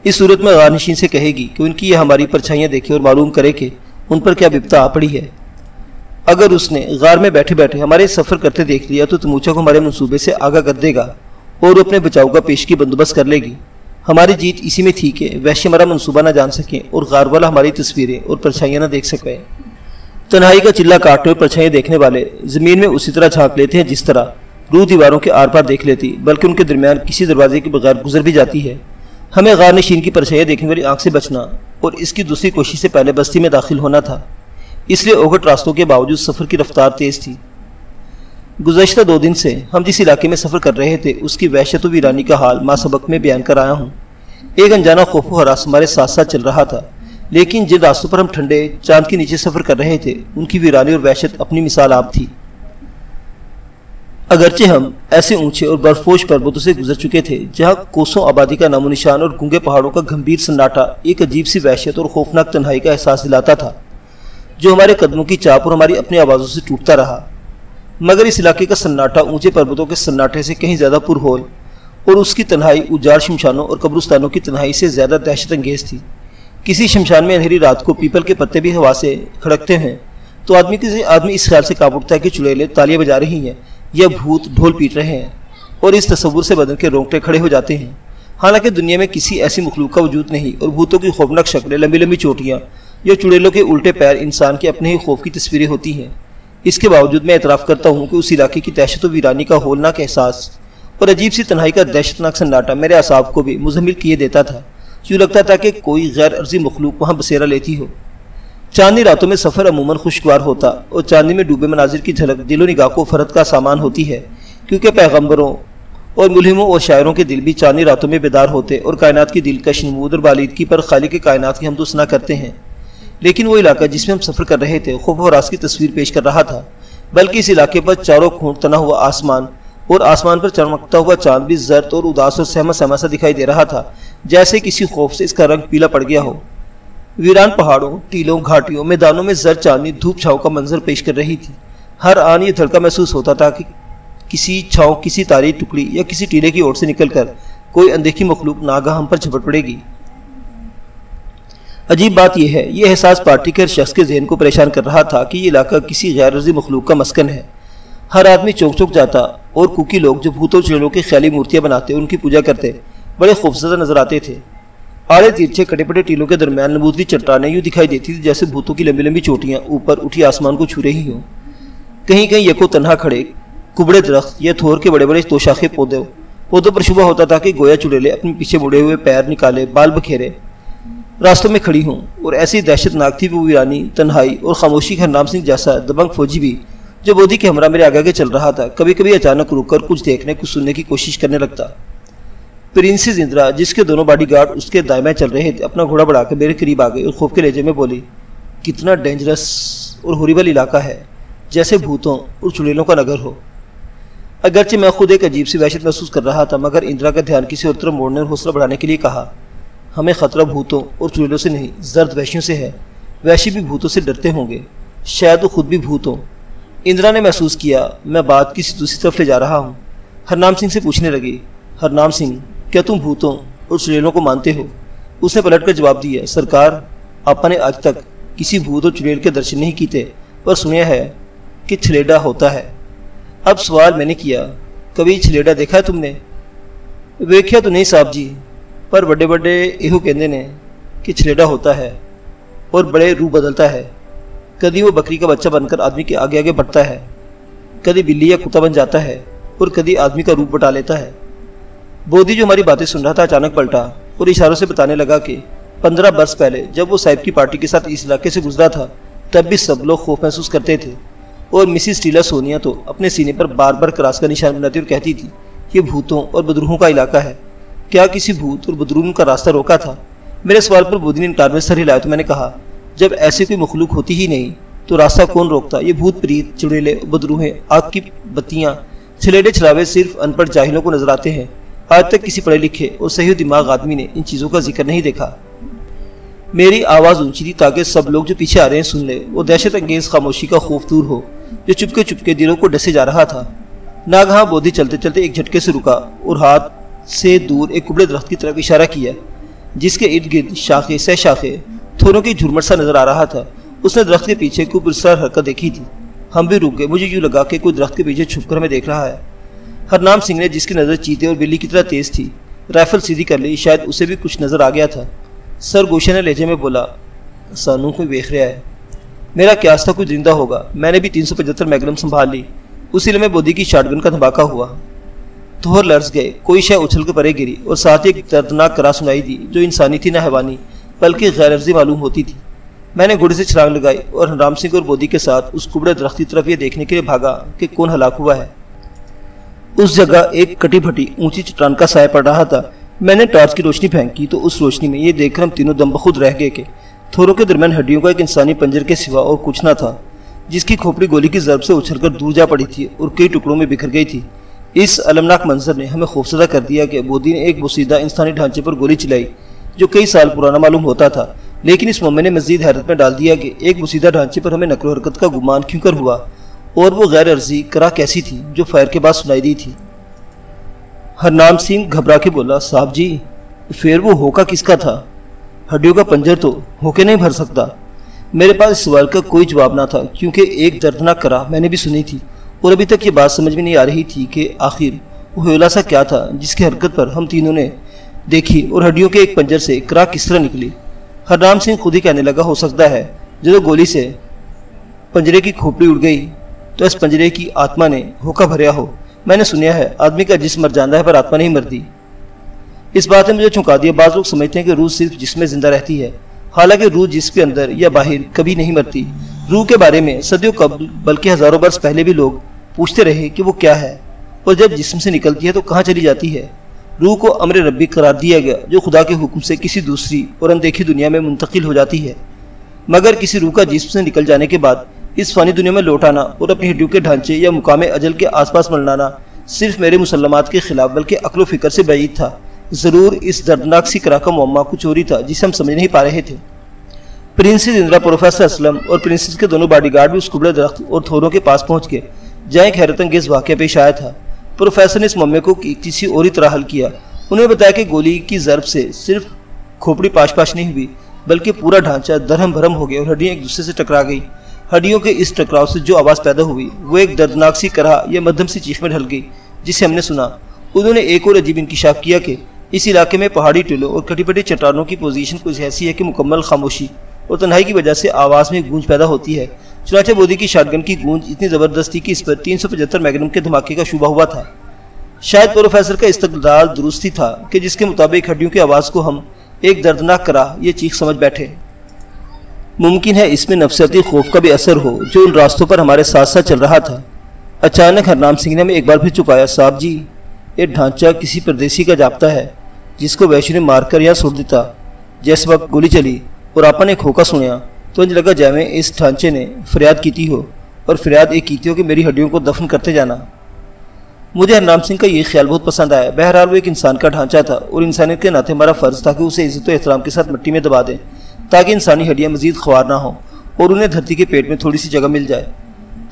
اس صورت میں غار نشین سے کہے گی کہ ان کی یہ ہماری پرچھائیاں دیکھے اور معلوم کرے کہ ان پر کیا بپتا آ پڑی ہے۔ اگر اس نے غار میں بیٹھے بیٹھے ہمارے سفر کرتے دیکھ لیا تو تموچا کو ہمارے منصوبے سے آگاہ کر دے گا اور وہ اپنے بچاؤ کا پیشگی بندوبست کر لے گی۔ ہماری جیت اسی میں تھی کہ وحشی ہمارا منصوبہ نہ جان سکیں اور غار والا ہماری تصویریں اور پرچھائیاں نہ دیکھ سکیں۔ تنہائی کا چلہ کاٹنے اور پرچھائیاں دیکھنے والے زمین میں اسی طرح جھانک لیتے ہیں جس طرح روح دیواروں کے آر پار دیکھ لیتی، بلکہ ان کے درمیان کسی دروازے کے بغیر گزر بھی جاتی ہے۔ ہمیں غار نشین کی پرچھائیاں دیکھنے والی آنکھ سے بچنا اور اس کی دوسری کوشش سے پہلے بستی میں داخل ہونا تھا، اس لیے اوگٹ راستوں کے باوجود سفر کی رفتار تیز تھی۔ گزشتہ 2 دن سے ہم جس علاقے میں سفر کر رہے تھے اس کی وحشت و ویرانی کا حال ماسبق میں بیان کر آیا ہوں۔ ایک انجانا خوف و ہراس ہمارے ساتھ ساتھ چل رہا تھا، لیکن جن راستوں پر ہم ٹھنڈے چاند کے نیچے سفر کر رہے تھے ان کی ویرانی اور وحشت اپنی مثال آپ تھی۔ اگرچہ ہم ایسے اونچے اور برفپوش پروتوں سے گزر چکے تھے جہاں کوسوں آبادی کا نام و نشان اور گنگے پہاڑوں کا گھمبیر سناٹا ایک عجیب سی وحشت اور خوفناک تنہائی کا احساس دلاتا تھا جو ہمارے قدموں کی چاپ اور ہماری اپنی آوازوں سے ٹوٹتا رہا، مگر اس علاقے کا سناٹا اونچے پروتوں کے سناٹے سے کہیں زیادہ پرہول اور اس کی تنہائی اجاڑ شمشانوں اور قبرستانوں کی تنہائی سے زیادہ دہشت انگیز تھی۔ کسی شمشان میں اندھیری رات کو پیپل کے پتے بھی ہوا سے کھڑکتے ہیں تو آدمی اس خیال سے کانپ اٹھتا ہے کہ چڑیلیں تالیاں بجا رہی ہیں یا بھوت ڈھول پیٹ رہے ہیں، اور اس تصور سے بدن کے رونگٹے کھڑے ہو جاتے ہیں۔ حالانکہ دنیا میں کسی ایسی مخلوق کا وجود نہیں اور بھوتوں کی خوفناک شکلیں، لمبی لمبی چوٹیاں یا چڑیلوں کے الٹے پیر انسان کے اپنے ہی خوف کی تصویریں ہوتی ہیں۔ اس کے باوجود میں اعتراف کرتا ہوں کہ اس علاقے کی دہشت و ویرانی کا ہولناک احساس اور عجیب سی تنہائی کا دہشتناک سناٹا میرے اعصاب کو بھی مزمل کیے دیتا تھا۔ یوں لگتا تھا کہ کوئی غیر عرضی مخلوق وہاں بسیرا لیتی ہو۔ چاندنی راتوں میں سفر عموماً خوشگوار ہوتا اور چاندنی میں ڈوبے مناظر کی جھلک دل و نگاہ کو فرد کا سامان ہوتی ہے، کیونکہ پیغمبروں اور ملہموں اور شاعروں کے دل بھی چاندنی راتوں میں بیدار ہوتے اور کائنات کی دلکش نمود اور بالیدگی پر خالق کائنات کی حمد و ثنا کرتے ہیں۔ لیکن وہ علاقہ جس میں ہم سفر کر رہے تھے خوف و ہراس کی تصویر پیش کر رہا تھا، بلکہ اس علاقے پر چاروں کھونٹ تنا ہوا آسمان اور آسمان پر چمکتا ہوا چاند بھی زرد اور اداس اور سہما سہما سا دکھائی دے رہا تھا، جیسے کسی خوف سے اس کا رنگ پیلا پڑ گیا ہو۔ ویران پہاڑوں، ٹیلوں، گھاٹیوں، میدانوں میں زرد چاندنی دھوپ چھاؤں کا منظر پیش کر رہی تھی۔ ہر آن یہ دھڑکا محسوس ہوتا تھا کہ کسی چھاؤں، کسی تاری ٹکڑی یا کسی ٹیلے کی اوٹ سے نکل کر کوئی اندیکھی مخلوق ناگہاں ہم پر جھپٹ پڑے گی۔ عجیب بات یہ ہے، یہ احساس پارٹی کے ہر شخص کے ذہن کو پریشان کر رہا تھا کہ یہ علاقہ کسی غیر عرضی مخلوق کا مسکن ہے۔ ہر آدمی چوک چوک جاتا اور کوکی لوگ جو بھوتوں چڑیلوں کی خیالی مورتیاں بناتے ان کی پوجا کرتے، بڑے خوفزدہ نظر آتے تھے۔ آڑے تیرچھے کٹے پٹے ٹیلوں کے درمیان نمودلی چٹانیں یوں دکھائی دیتی تھی جیسے بھوتوں کی لمبی لمبی چوٹیاں اوپر اٹھی آسمان کو چھو رہی ہوں۔ کہیں کہیں یکو تنہا کھڑے کبڑے درخت یا تھور کے بڑے بڑے دو شاخے پودوں پر شبہ ہوتا تھا کہ گویا چڑیلے اپنے پیچھے مڑے ہوئے پیر نکالے بال بکھیرے راستوں میں کھڑی ہوں، اور ایسی دہشت ناک تھی وہ ویرانی، تنہائی اور خاموشی کا ہرنام سنگھ جیسا دبنگ فوجی بھی جو بودی کے ہمراہ میرے آگے چل رہا تھا کبھی کبھی اچانک رک کر کچھ دیکھنے کچھ سننے کی کوشش کرنے لگتا۔ پرنسز اندرا جس کے دونوں باڈی گارڈ اس کے دائیں چل رہے تھے اپنا گھوڑا بڑھا کے میرے قریب آ گئی اور خوف کے لہجے میں بولی، کتنا ڈینجرس اور ہوریبل علاقہ ہے، جیسے بھوتوں اور چڑیلوں کا نگر ہو۔ اگرچہ میں خود ایک عجیب سی وحشت محسوس کر رہا تھا مگر اندرا کا دھیان کسی اور طرف موڑنے اور حوصلہ بڑھانے کے لیے کہا، ہمیں خطرہ بھوتوں اور چڑیلوں سے نہیں زرد وحشیوں سے ہے، وحشی بھی بھوتوں سے ڈرتے ہوں گے، شاید وہ خود بھی بھوت ہوں۔ اندرا نے محسوس کیا میں بات کسی دوسری طرف لے جا رہا ہوں۔ ہرنام سنگھ سے پوچھنے لگی، ہرنام سنگھ کیا تم بھوتوں اور چڑیلوں کو مانتے ہو؟ اس نے پلٹ کر جواب دیا، سرکار آپا نے آج تک کسی بھوت اور چڑیل کے درشن نہیں کیتے پر سنیا ہے کہ چھلیڈا ہوتا ہے۔ اب سوال میں نے کیا، کبھی چھلیڈا دیکھا ہے تم نے؟ ویکھیا تو نہیں صاحب جی، پر بڑے بڑے یہو کہندے نے کہ چھلیڈا ہوتا ہے اور بڑے روح بدلتا ہے، کدی وہ بکری کا بچہ بن کر آدمی کے آگے آگے بڑھتا ہے، کدی بلی یا کتا بن جاتا ہے اور کدی آدمی کا روپ بٹا لیتا ہے۔ بودی جو ہماری باتیں سن رہا تھا اچانک پلٹا اور اشاروں سے بتانے لگا کہ 15 برس پہلے جب وہ صاحب کی پارٹی کے ساتھ اس علاقے سے گزرا تھا تب بھی سب لوگ خوف محسوس کرتے تھے، اور مسز ٹیلا سونیا تو اپنے سینے پر بار بار کراس کا نشان بناتی اور کہتی تھی، یہ بھوتوں اور بدروحوں کا علاقہ ہے، کیا کسی بھوت اور بدروح کا راستہ روکا تھا؟ میرے سوال پر بودی نے انکار میں سر ہلایا تو میں نے کہا، جب ایسی کوئی مخلوق ہوتی ہی نہیں تو راستہ کون روکتا؟ یہ بھوت پریت چڑیلے بدروہیں آگ کی بتیاں چھلیڈے چھلاوے صرف ان پڑھ جاہلوں کو نظر آتے ہیں، آج تک کسی پڑھے لکھے اور صحیح دماغ آدمی نے ان چیزوں کا ذکر نہیں دیکھا۔ میری آواز اونچی تھی تاکہ سب لوگ جو پیچھے آ رہے ہیں سن لے، وہ دہشت انگیز خاموشی کا خوف دور ہو جو چپکے دلوں کو ڈسے جا رہا تھا۔ ناگہاں بودی چلتے چلتے ایک جھٹکے سے رکا اور ہاتھ سے دور ایک کبڑے درخت کی طرف اشارہ کیا جس کے ارد گرد شاخے سہ شاخے تھوروں کی جھرمٹ سا نظر آ رہا تھا۔ اس نے درخت کے پیچھے کوئی پرسرار حرکت دیکھی تھی۔ ہم بھی رک گئے، مجھے یوں لگا کہ کوئی درخت کے پیچھے چھپ کر ہمیں دیکھ رہا ہے۔ ہرنام سنگھ نے جس کی نظر چیتے اور بلی کی طرح تیز تھی رائفل سیدھی کر لی، شاید اسے بھی کچھ نظر آ گیا تھا۔ سرگوشے نے لہجے میں بولا، سانوں کوئی دیکھ رہا ہے۔ میرا قیاس تھا کوئی درندہ ہوگا۔ میں نے بھی 375 میگنم سنبھال لی۔ اسی لمحے بودی کی شاٹ گن کا دھماکہ ہوا، توہر لرز گئے، کوئی شے اچھل کے پرے گری اور ساتھ ہی ایک دردناک کرا سنائی دی جو انسانی تھی نہ حیوانی بلکہ غیر عرضی معلوم ہوتی تھی۔ میں نے گھوڑے سے چھلانگ لگائی اور ہرنام سنگھ اور بودی کے ساتھ اس کبڑے درخت کی طرف یہ دیکھنے کے لیے بھاگا کہ کون ہلاک ہوا ہے۔ اس جگہ ایک کٹی پھٹی اونچی چٹان کا سایہ پڑ رہا تھا۔ میں نے ٹارچ کی روشنی پھینکی تو اس روشنی میں یہ دیکھ کر ہم تینوں دم بخود رہ گئے کہ تھوروں کے درمیان ہڈیوں کا ایک انسانی پنجر کے سوا اور کچھ نہ تھا، جس کی کھوپڑی گولی کی ضرب سے اچھل کر دور جا پڑی تھی اور کئی ٹکڑوں میں بکھر گئی تھی۔ اس المناک منظر نے ہمیں خوفزدہ کر دیا کہ بودی نے ایک بوسیدہ انسانی ڈھانچے پر گولی چلائی جو کئی سال پرانا معلوم ہوتا تھا، لیکن اس مومن نے مزید حیرت میں ڈال دیا کہ ایک بوسیدہ ڈھانچے پر ہمیں نقل و حرکت کا گمان کیوں کر ہوا اور وہ غیر عرضی کرا کیسی تھی جو فائر کے بعد سنائی دی تھی۔ ہرنام سنگھ گھبرا کے بولا، صاحب جی پھر وہ ہوکا کس کا تھا؟ ہڈیوں کا پنجر تو ہوکے نہیں بھر سکتا۔ میرے پاس اس سوال کا کوئی جواب نہ تھا کیونکہ ایک دردناک کرا میں نے بھی سنی تھی اور ابھی تک یہ بات سمجھ میں نہیں آ رہی تھی کہ آخر وہ ہیولا سا کیا تھا جس کی حرکت پر ہم تینوں نے دیکھی اور ہڈیوں کے ایک پنجر سے کرا کس طرح نکلی۔ ہرنام سنگھ خود ہی کہنے لگا، ہو سکتا ہے جب گولی سے پنجرے کی کھوپڑی اڑ گئی تو اس پنجرے کی آتما نے ہوکا بھریا ہو۔ میں نے سنیا ہے آدمی کا جسم مر جاتا ہے پر آتما نہیں مرتی۔ اس بات نے مجھے چونکا دیا۔ بعض لوگ سمجھتے ہیں کہ روح صرف جسم میں زندہ رہتی ہے، حالانکہ روح جسم کے اندر یا باہر کبھی نہیں مرتی۔ روح کے بارے میں صدیوں قبل بلکہ ہزاروں برس پہلے بھی لوگ پوچھتے رہے کہ وہ کیا ہے اور جب جسم سے نکلتی ہے تو کہاں چلی جاتی ہے۔ روح کو امر ربی قرار دیا گیا جو خدا کے حکم سے کسی دوسری اور اندیکھی دنیا میں منتقل ہو جاتی ہے، مگر کسی روح کا جسم سے نکل جانے کے بعد اس فانی دنیا میں لوٹ آنا اور اپنی ہڈیوں کے ڈھانچے یا مقام اجل کے آس پاس ملنانا صرف میرے مسلمات کے خلاف بلکہ عقل و فکر سے بعید تھا۔ ضرور اس دردناک سی کرا کا معمہ کچھ اور ہی تھا جسے ہم سمجھ نہیں پا رہے تھے۔ پرنسز اندرا، پروفیسر اسلم اور پرنسز کے دونوں باڈی گارڈ بھی اس کبڑے درخت اور تھوروں کے پاس پہنچ گئے جہاں ایک حیرت انگیز واقعہ پیش آیا تھا۔ پروفیسر نے اس معاملے کو کسی اور ہی طرح حل کیا۔ انہوں نے بتایا کہ گولی کی ضرب سے صرف کھوپڑی پاش نہیں ہوئی بلکہ پورا ڈھانچہ درہم بھرم ہو گیا اور ہڈیاں ایک دوسرے سے ٹکرا گئی۔ ہڈیوں کے اس ٹکراؤ سے جو آواز پیدا ہوئی وہ ایک دردناک سی کرا یا مدھم سی چیخ میں ڈھل گئی جسے ہم نے سنا۔ انہوں نے ایک اور عجیب انکشاف کیا کہ اس علاقے میں پہاڑی ٹیلوں اور کٹی پٹی چٹانوں کی پوزیشن کچھ ایسی ہے کہ مکمل خاموشی اور تنہائی کی وجہ سے آواز میں گونج پیدا ہوتی ہے۔ چنانچہ بودی کی شاٹ گن کی گونج اتنی زبردست تھی کہ اس پر 375 میگنم کے دھماکے کا شبہ ہوا تھا۔ شاید پروفیسر کا استدلال درست ہی تھا کہ جس کے مطابق ہڈیوں کی آواز کو ہم ایک دردناک کراہ یہ چیخ سمجھ بیٹھے۔ ممکن ہے اس میں نفسیاتی خوف کا بھی اثر ہو جو ان راستوں پر ہمارے ساتھ ساتھ چل رہا تھا۔ اچانک ہرنام سنگھ نے ہمیں ایک بار پھر چکایا۔ صاحب جی، یہ ڈھانچہ کسی پردیسی کا جابطہ ہے جس کو ویشو نے مار کر یا سوڑ دیتا۔ جس وقت گولی چلی اور آپا نے کھوکا سنیا تو انج لگا جیویں اس ڈھانچے نے فریاد کیتی ہو، اور فریاد ایک کیتی ہو کہ میری ہڈیوں کو دفن کرتے جانا۔ مجھے ہرنام سنگھ کا یہ خیال بہت پسند آیا۔ بہرحال وہ ایک انسان کا ڈھانچہ تھا اور انسانیت کے ناطے ہمارا فرض تھا کہ اسے عزت و احترام کے ساتھ مٹی میں دبا دیں تاکہ انسانی ہڈیاں مزید خوار نہ ہوں اور انہیں دھرتی کے پیٹ میں تھوڑی سی جگہ مل جائے۔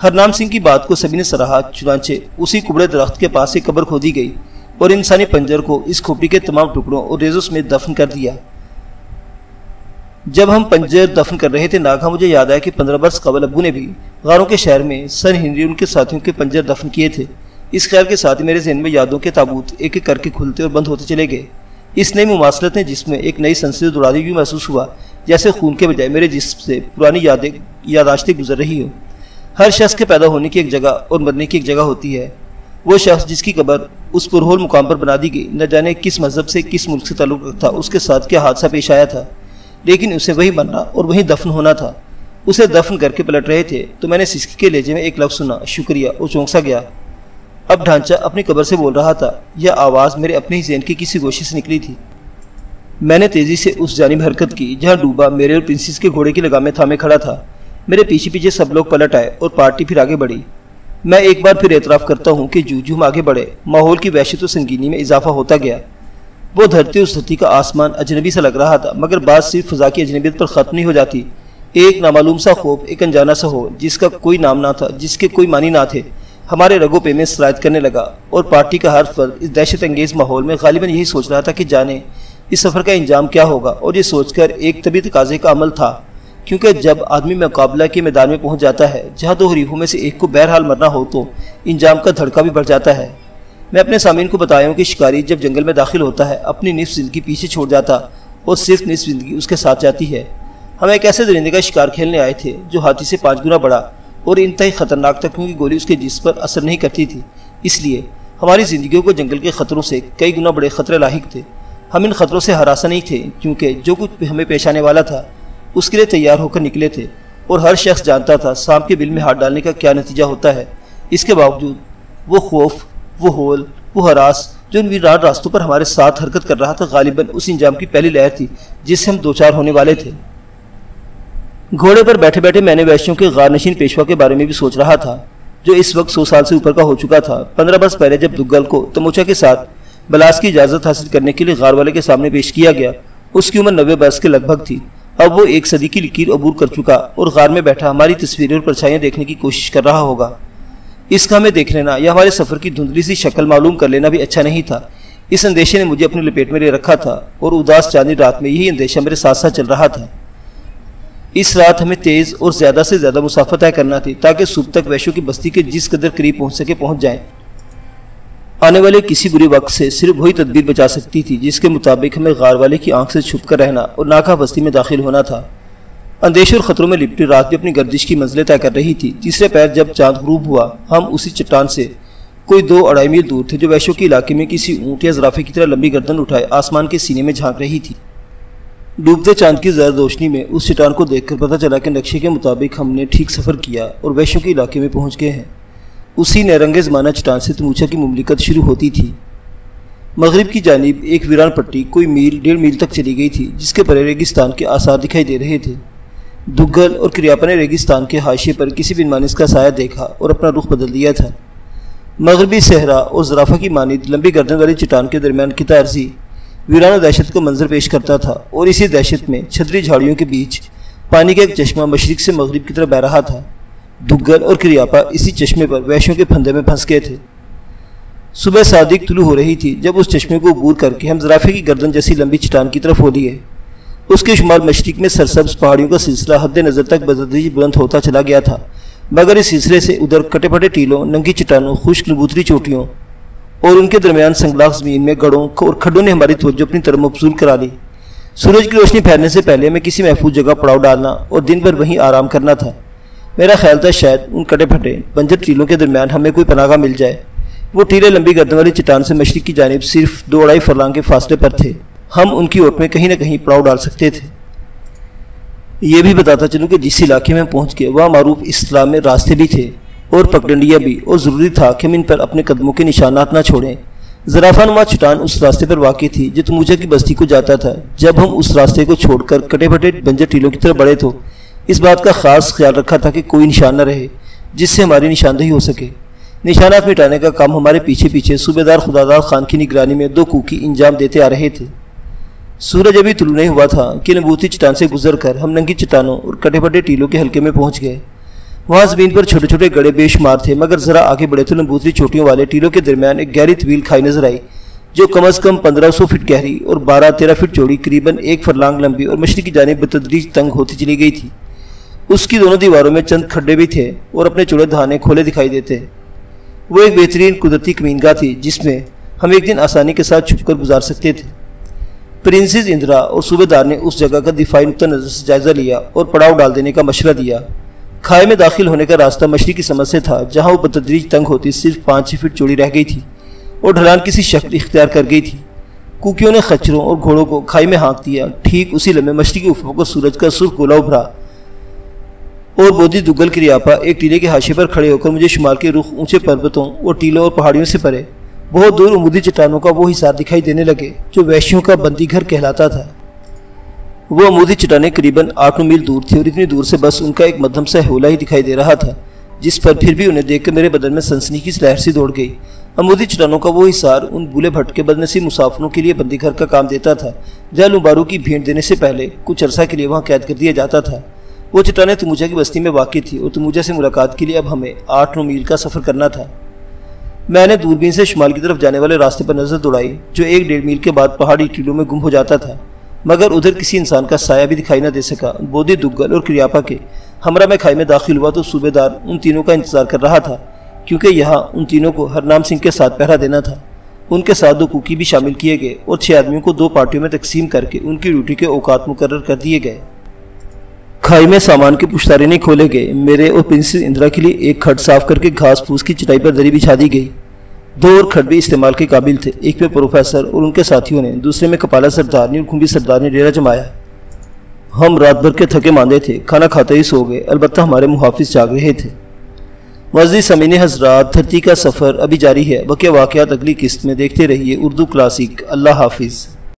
ہرنام سنگھ کی بات کو سبھی نے سراہا۔ چنانچہ اسی کبڑے درخت کے پاس ایک قبر کھودی گئی اور انسانی پنجر کو اس کھوپڑی کے تمام ٹکڑوں اور ریزوں سمیت دفن کر دیا۔ جب ہم پنجر دفن کر رہے تھے ناگہاں مجھے یاد آیا کہ 15 برس قبل ابو نے بھی غاروں کے شہر میں سر ہنری ان کے ساتھیوں کے پنجر دفن کیے تھے۔ اس خیال کے ساتھ ہی میرے ذہن میں یادوں کے تابوت ایک ایک کر کے کھلتے اور بند ہوتے چلے گئے۔ اس نئی مماثلت نے جس میں ایک نئی سنسد دوڑا دی یوں محسوس ہوا جیسے خون کے بجائے میرے جسم سے پرانی یاداشتیں گزر رہی ہو۔ ہر شخص کے پیدا ہونے کی ایک جگہ اور مرنے کی ایک جگہ ہوتی ہے۔ وہ شخص جس کی قبر اس پرہول مقام پر بنا دی گئی، نہ جانے کس مذہب سے کس ملک سے تعلق رکھتا، اس کے ساتھ کیا حادثہ پیش آیا تھا، لیکن اسے وہی مرنا اور وہی دفن ہونا تھا۔ اسے دفن کر کے پلٹ رہے تھے تو میں نے سسکی کے لہجے میں ایک لفظ سنا، شکریہ، اور چونک سا گیا۔ اب ڈھانچہ اپنی قبر سے بول رہا تھا۔ یہ آواز میرے اپنے ہی ذہن کی کسی گوشے سے نکلی تھی۔ میں نے تیزی سے اس جانب حرکت کی جہاں ڈوبا میرے اور پرنسس کے گھوڑے کی لگامیں تھامے کھڑا تھا۔ میرے پیچھے پیچھے سب لوگ پلٹ آئے اور پارٹی پھر آگے بڑھی۔ میں ایک بار پھر اعتراف کرتا ہوں کہ جو ہم آگے بڑھے ماحول کی وحشت و سنگینی میں اضافہ ہوتا گیا۔ وہ دھرتی اس دھرتی کا آسمان اجنبی سا لگ رہا تھا، مگر بات صرف فضا کی اجنبیت پر ختم نہیں ہو جاتی۔ ایک نامعلوم سا خوف، ایک انجانا سا ہو جس کا کوئی نام نہ تھا، جس کے کوئی معنی نہ تھے، ہمارے رگوں پہ میں سرایت کرنے لگا، اور پارٹی کا ہر فرد اس دہشت انگیز ماحول میں غالباً یہی سوچ رہا تھا کہ جانے اس سفر کا انجام کیا ہوگا، اور یہ سوچ کر ایک طبی تقاضے کا عمل تھا، کیونکہ جب آدمی مقابلہ کے میدان میں پہنچ جاتا ہے جہاں دو حریفوں میں سے ایک کو بہرحال مرنا ہو تو انجام کا دھڑکا بھی بڑھ جاتا ہے۔ میں اپنے سامعین کو بتایا ہوں کہ شکاری جب جنگل میں داخل ہوتا ہے اپنی نصف زندگی پیچھے چھوڑ جاتا اور صرف نصف زندگی اس کے ساتھ جاتی ہے۔ ہم ایک ایسے درندے کا شکار کھیلنے آئے تھے جو ہاتھی سے 5 گنا بڑا اور انتہائی خطرناک تھا، کیونکہ گولی اس کے جسم پر اثر نہیں کرتی تھی۔ اس لیے ہماری زندگیوں کو جنگل کے خطروں سے کئی گنا بڑے خطرے لاحق تھے۔ ہم ان خطروں سے ہراساں نہیں تھے، کیونکہ جو کچھ ہمیں پیش آنے والا تھا اس کے لیے تیار ہو کر نکلے تھے، اور ہر شخص جانتا تھا سانپ کے بل میں ہاتھ ڈالنے کا کیا نتیجہ ہوتا ہے۔ اس کے باوجود وہ خوف، وہ ہول، وہ ہراس جو ان ویران راستوں پر ہمارے ساتھ حرکت کر رہا تھا غالباً اس انجام کی پہلی لہر تھی جس سے ہم دوچار ہونے والے تھے۔ گھوڑے پر بیٹھے بیٹھے میں نے ویشیوں کے غار نشین پیشوا کے بارے میں بھی سوچ رہا تھا جو اس وقت 100 سال سے اوپر کا ہو چکا تھا۔ 15 برس پہلے جب دگل کو تموچا کے ساتھ بلاس کی اجازت حاصل کرنے کے لیے غار والے کے سامنے پیش کیا گیا، اس کی عمر 90 برس کے لگ بھگ تھی۔ اب وہ 1 صدی کی لکیر عبور کر چکا اور غار میں بیٹھا ہماری تصویریں اور پرچھائیاں دیکھنے کی کوشش کر رہا ہوگا۔ اس کا ہمیں دیکھ لینا یا ہمارے سفر کی دھندلی سی شکل معلوم کر لینا بھی اچھا نہیں تھا۔ اس اندیشے نے مجھے اپنی لپیٹ میں لے رکھا تھا، اور اداس چاندنی رات میں یہی اندیشہ میرے ساتھ ساتھ چل رہا تھا۔ اس رات ہمیں تیز اور زیادہ سے زیادہ مسافت طے کرنا تھی تاکہ صبح تک ویشو کی بستی کے جس قدر قریب پہنچ سکے پہنچ جائیں۔ آنے والے کسی بری وقت سے صرف وہی تدبیر بچا سکتی تھی جس کے مطابق ہمیں غار والے کی آنکھ سے چھپ کر رہنا اور ناکہ بستی میں داخل ہونا تھا۔ اندیشے اور خطروں میں لپٹی رات بھی اپنی گردش کی منزلیں طے کر رہی تھی۔ تیسرے پیر جب چاند غروب ہوا ہم اسی چٹان سے کوئی 2-2.5 میل دور تھے جو ویشو کے علاقے میں کسی اونٹ یا زرافے کی طرح لمبی گردن اٹھائے آسمان کے سینے میں جھانک رہی تھی۔ ڈوبتے چاند کی زرد روشنی میں اس چٹان کو دیکھ کر پتہ چلا کہ نقشے کے مطابق ہم نے ٹھیک سفر کیا اور ویشو کے علاقے میں پہنچ گئے ہیں۔ اسی نیرنگ زمانہ چٹان سے تموچا کی مملکت شروع ہوتی تھی۔ مغرب کی جانب ایک ویران پٹی کوئی 1.5 میل تک چلی گئی تھی جس کے پرے ریگستان کے آثار دکھائی دے رہے تھے۔ دگل اور کریاپا نے ریگستان کے حاشیے پر کسی بن مانس کا سایہ دیکھا اور اپنا رخ بدل دیا تھا۔ مغربی صحرا اور زرافہ کی مانند لمبی گردن والی چٹان کے درمیان قطع عرضی ویران و دہشت کو منظر پیش کرتا تھا، اور اسی دہشت میں چھتری جھاڑیوں کے بیچ پانی کا ایک چشمہ مشرق سے مغرب کی طرف بہہ رہا تھا۔ دگل اور کریاپا اسی چشمے پر ویشوں کے پھندے میں پھنس گئے تھے۔ صبح صادق طلوع ہو رہی تھی جب اس چشمے کو عبور کر کے ہم زرافے کی گردن جیسی لمبی چٹان کی طرف ہو لیے۔ اس کے شمال مشرق میں سرسبز پہاڑیوں کا سلسلہ حد نظر تک بتدریج بلند ہوتا چلا گیا تھا، مگر اس سلسلے سے ادھر کٹے پھٹے ٹیلوں، ننگی چٹانوں، خشک لبوتری چوٹیوں اور ان کے درمیان سنگلاخ زمین میں گڑھوں اور کھڈوں نے ہماری توجہ اپنی طرف مبذول کرا لی۔ سورج کی روشنی پھیلنے سے پہلے ہمیں کسی محفوظ جگہ پڑاؤ ڈالنا اور دن بھر وہیں آرام کرنا تھا۔ میرا خیال تھا شاید ان کٹے پھٹے بنجر ٹیلوں کے درمیان ہمیں کوئی پناہ گاہ مل جائے۔ وہ ٹیلے لمبی گردن والی چٹان سے مشرق کی جانب صرف 2-2.5 فرلانگ کے فاصلے پر تھے۔ ہم ان کی اوٹ میں کہیں نہ کہیں پڑاؤ ڈال سکتے تھے۔ یہ بھی بتاتا چلوں کہ جس علاقے میں پہنچ گئے وہاں معروف اسلام میں راستے بھی تھے اور پگڈنڈیاں بھی، اور ضروری تھا کہ ہم ان پر اپنے قدموں کے نشانات نہ چھوڑیں۔ زرافہ نما چٹان اس راستے پر واقع تھی جو تموجہ کی بستی کو جاتا تھا۔ جب ہم اس راستے کو چھوڑ کر کٹے پھٹے بنجر ٹیلوں کی طرف بڑھے تو اس بات کا خاص خیال رکھا تھا کہ کوئی نشان نہ رہے جس سے ہماری نشاندہی ہو سکے۔ نشانات مٹانے کا کام ہمارے پیچھے پیچھے صوبیدار خداداد خان کی نگرانی میں 2 کوکی انجام دیتے آ رہے تھے۔ سورج ابھی طلوع نہیں ہوا تھا کہ نبوتی چٹان سے گزر کر ہم ننگی چٹانوں اور کٹے پھٹے ٹیلوں کے حلقے میں پہنچ گئے۔ وہاں زمین پر چھوٹے چھوٹے گڑھے بے شمار تھے، مگر ذرا آگے بڑھے تو نبوتی چوٹیوں والے ٹیلوں کے درمیان ایک گہری طویل کھائی نظر آئی جو کم از کم 1500 فٹ گہری اور 12-13 فٹ چوڑی، قریباً 1 فرلانگ لمبی اور مشرق کی جانب بتدریج تنگ ہوتی چلی گئی تھی۔ اس کی دونوں دیواروں میں چند کھڈے بھی تھے اور اپنے چوڑے دہانے کھولے دکھائی دیتے۔ وہ ایک بہترین قدرتی کمینگاہ تھی جس میں ہم ایک دن آسانی کے ساتھ چھپ کر گزار سکتے تھے۔ پرنسز اندرا اور صوبیدار نے اس جگہ کا دفاعی نقطہ نظر سے جائزہ لیا اور پڑاؤ ڈال دینے کا مشورہ دیا۔ کھائے میں داخل ہونے کا راستہ مشرقی سمت سے تھا جہاں وہ بتدریج تنگ ہوتی صرف 5-6 فٹ چوڑی رہ گئی تھی اور ڈھلان کسی شکل اختیار کر گئی تھی۔ کوکیوں نے خچروں اور گھوڑوں کو کھائی میں ہانک دیا۔ ٹھیک اسی لمحے مشرقی افق کو سورج کا سرخ گولا ابھرا اور بودھی دگل کی ریاپا ایک ٹیلے کے حاشیے پر کھڑے ہو کر مجھے شمال کے رخ اونچے پربتوں اور ٹیلوں اور پہاڑیوں سے پرے بہت دور عمودی چٹانوں کا وہ حصار دکھائی دینے لگے جو وحشیوں کا بندی گھر کہلاتا تھا۔ وہ عمودی چٹانیں قریباً 8-9 میل دور تھی اور اتنی دور سے بس ان کا ایک مدھم سا ہولہ ہی دکھائی دے رہا تھا جس پر پھر بھی انہیں دیکھ کر میرے بدن میں سنسنی کی لہر سی دوڑ گئی۔ عمودی چٹانوں کا وہ حصار ان بولے بھٹکے بدنصیب مسافروں کے لیے بندی گھر کا کام دیتا تھا جہاں لوبارو کی بھیڑ دینے سے پہلے کچھ عرصہ کے لیے وہاں قید کر دیا جاتا تھا۔ وہ چٹانیں تموجہ کی بستی میں واقع تھی اور تموجہ سے ملاقات کے لیے اب ہمیں 8-9 میل کا سفر کرنا تھا۔ میں نے دوربین سے شمال کی طرف جانے والے راستے پر نظر دوڑائی جو 1-1.5 میل کے بعد پہاڑی ٹیلوں میں گم ہو جاتا تھا، مگر ادھر کسی انسان کا سایہ بھی دکھائی نہ دے سکا۔ بودھی دگل اور کریاپا کے ہمراہ میں کھائی میں داخل ہوا تو صوبیدار ان تینوں کا انتظار کر رہا تھا کیونکہ یہاں ان تینوں کو ہرنام سنگھ کے ساتھ پہرا دینا تھا۔ ان کے ساتھ 2 کوکی بھی شامل کیے گئے اور 6 آدمیوں کو 2 پارٹیوں میں تقسیم کر کے ان کی ڈیوٹی کے اوقات مقرر کر دیے گئے۔ کھائی میں سامان کے پشتارے نہیں کھولے گئے۔ میرے اور پرنسز اندرا کے لیے ایک کھڈ صاف کر کے گھاس پھوس کی چٹائی پر دری بچھا دی گئی۔ 2 اور کھڈ بھی استعمال کے قابل تھے، ایک میں پروفیسر اور ان کے ساتھیوں نے، دوسرے میں کپالا سردار نے اور کھمبی سردار نے ڈیرا جمایا۔ ہم رات بھر کے تھکے ماندے تھے، کھانا کھاتے ہی سو گئے، البتہ ہمارے محافظ جاگ رہے تھے۔ معزز سامعین حضرات، دھرتی کا سفر ابھی جاری ہے، بقیہ واقعات اگلی قسط میں دیکھتے رہیے اردو کلاسک۔ اللہ حافظ۔